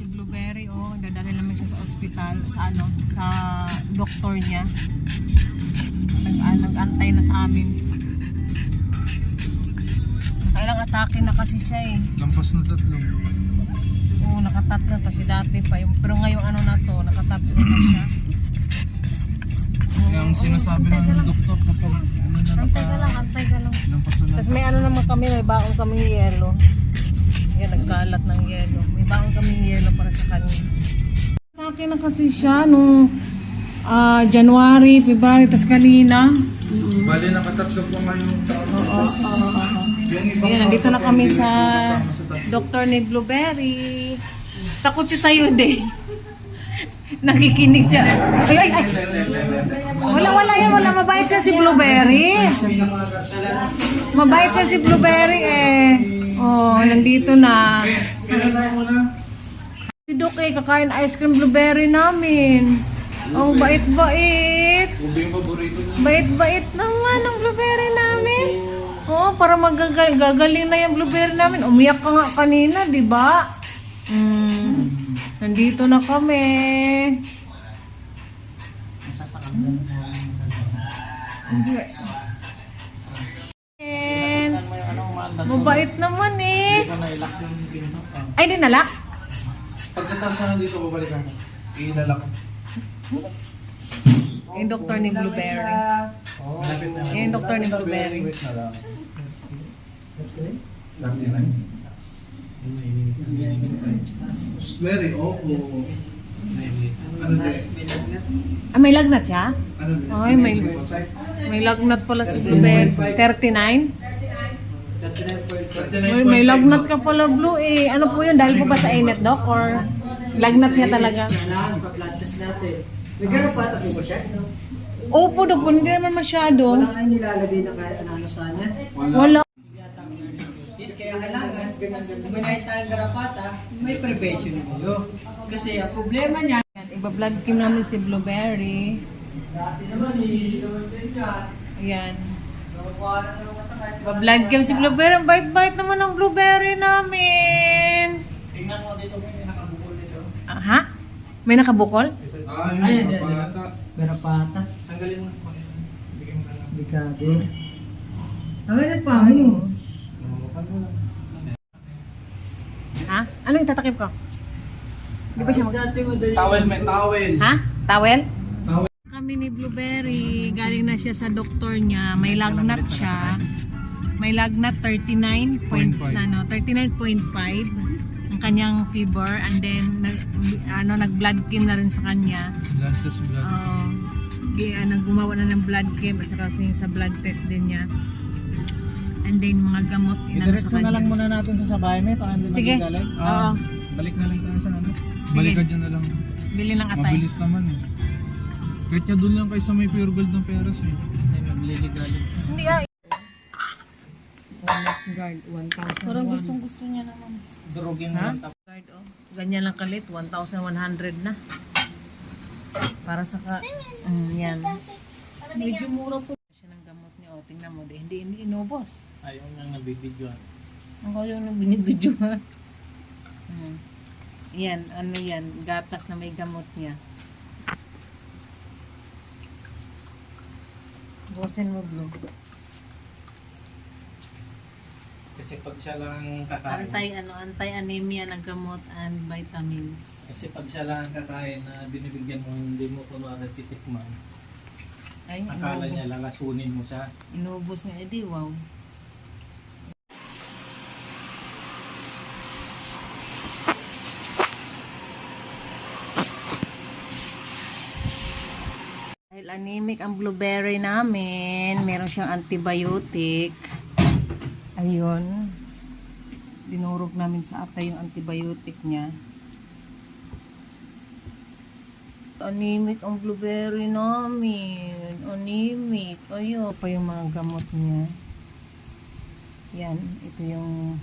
si Blueberry, oh, dadalhin namin siya sa ospital, sa doktor niya. Nag-antay na sa amin. Nakailang atake na kasi siya eh. Lampas na 3. Oo, nakatatlo kasi dati pa. Pero ngayong ano na to, nakatatlo na siya. Kaya ang sinasabi ng doktor kapag ano na Antay ka lang. lampas na Tapos may ano naman kami, may baon kaming yelo. Yan, nagkalat ng yelo. May baon kaming yelo para sa kanya. Atake na kasi siya nung January, February, tapos kanina. Bali, nakatatlo po ngayon sa Ayan, nandito na kami sa doktor ni Blueberry. Takot siya sa'yo, de. Nakikinig siya. Ay. Wala yan. Wala. Mabait siya si Blueberry. Mabait siya si Blueberry eh. Oh, nandito na. Si Doc eh, kakain ice cream Blueberry namin. Ang bait-bait. Bait-bait naman ang Blueberry namin. Oo, para magagaling na yung Blueberry namin. Umiyak ka nga kanina, di ba? Nandito na kami. Mabait naman eh. Ay, dinalak? Pagkatapos na dito, babalikan ko. Ilalak ko. Yung doktor ni Blueberry. Yung doktor ni Blueberry. Wait na lang. Blueberry, opo. Ano din? May lagnat siya? Ano din? Ay, may lagnat pala si Blueberry. 39? May lagnat ka pala, Blue eh. Ano po yun? Dahil po ba sa init, Doc? Or lagnat niya talaga? Kailangan pa-blood test natin. May garapata po ba siya? Opo, Doc. Hindi naman masyado. Wala kayong nilalagay na kahit ano sa niya? Wala. Kaya kailangan, kung may nakita ang garapata, may prevention kayo. Kasi ang problema niya, Iba-blood cream namin si Blueberry. dati naman Ayan. Iba-blood cream si Blueberry. Ang bait-bait naman ang Blueberry namin. tingnan mo dito, may nakabukol dito. Ha? May nakabukol? Ayun, pata. Garapata. Tanggalin mo. Bigyan mo na lang. Bigate. Tanggalin pa mo. Ha? Ano yung tatakip ko? Di ba siya Dati mo dali. Towel, may towel. Ha? Towel? Towel. Kami ni Blueberry, galing na siya sa doktor niya. May lagnat siya. May lagnat 39.5 ang kanyang fever, and then nag-blood cream na rin sa kanya. Gastos blood. Gumawa na ng blood cream at saka sa blood test din niya. And then mga gamot Diretso na lang muna natin sa bahay may paano na Sige. magaling. Oo. Balik na lang tayo sa ano. Balikan dyan na lang. Bili ng atay. Mabilis naman eh. Kahit nga doon lang kayo sa may pure gold ng peras eh. Kasi nagliligalig. Hindi ah. Next guard 1,000. Parang gusto niya naman. Durugin mo Ha? lang tapos. Guard oh. Ganyan lang kalit, 1,100 na. Para sa yan. Medyo mura po. Siya ng gamot niya. O, tingnan mo. Hindi inubos. Ayaw nang nabibidyoan. Ang kayo nang binibidyo ha. Yan, ano yan. Gatas na may gamot niya. Bosin mo, Blue. Kasi pag siya lang kakain. Anti-anemia ng gamot and vitamins. Kasi pag siya lang kakain na binibigyan mo, hindi mo kunwari titikman. Ay, Akala niya lalasunin mo siya. inubos nga. Edi, wow. Dahil anemic ang Blueberry namin, meron siyang antibiotic. Ayun. Dinurog namin sa atay yung antibiotic niya. Anemic ang Blueberry namin. Anemic. Ayun. Pa yung mga gamot niya. Yan. Ito yung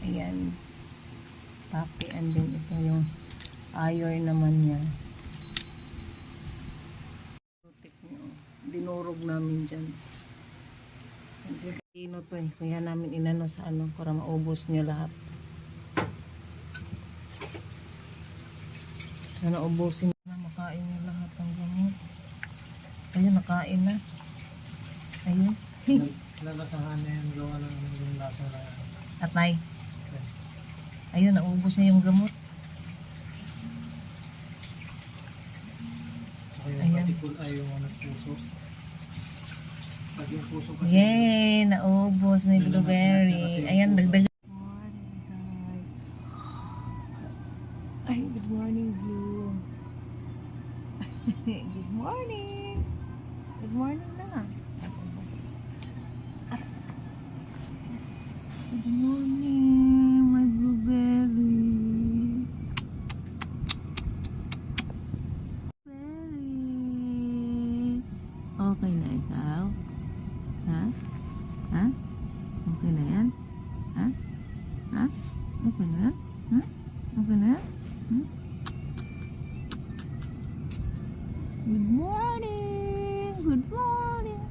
ayan. Papi. And then ito yung iron naman niya. Dinurog namin dyan. Kaya namin inano sa ano para maubos niya lahat. Na naubusin na, makain niya lahat ng gamot. Ayun, nakain na. Ayun. Lalatahan na yung gawa ng yung lasa na yan. Atay. Ayun, naubos niya yung gamot. Saka yung Ayan. patikul ay yung ano, puso. Pag yung puso kasi. Yay! Naubos ni Blueberry. Ayan, dagdag. Ay, good morning, Blue. Good morning. Good morning na. Good morning, my Blueberry. Blueberry. Okay na ikaw? Ha? Ha? Okay na yan? Ha? Ha? Okay na yan? Hmm? Okay na yan? Hmm? Good morning! Good morning!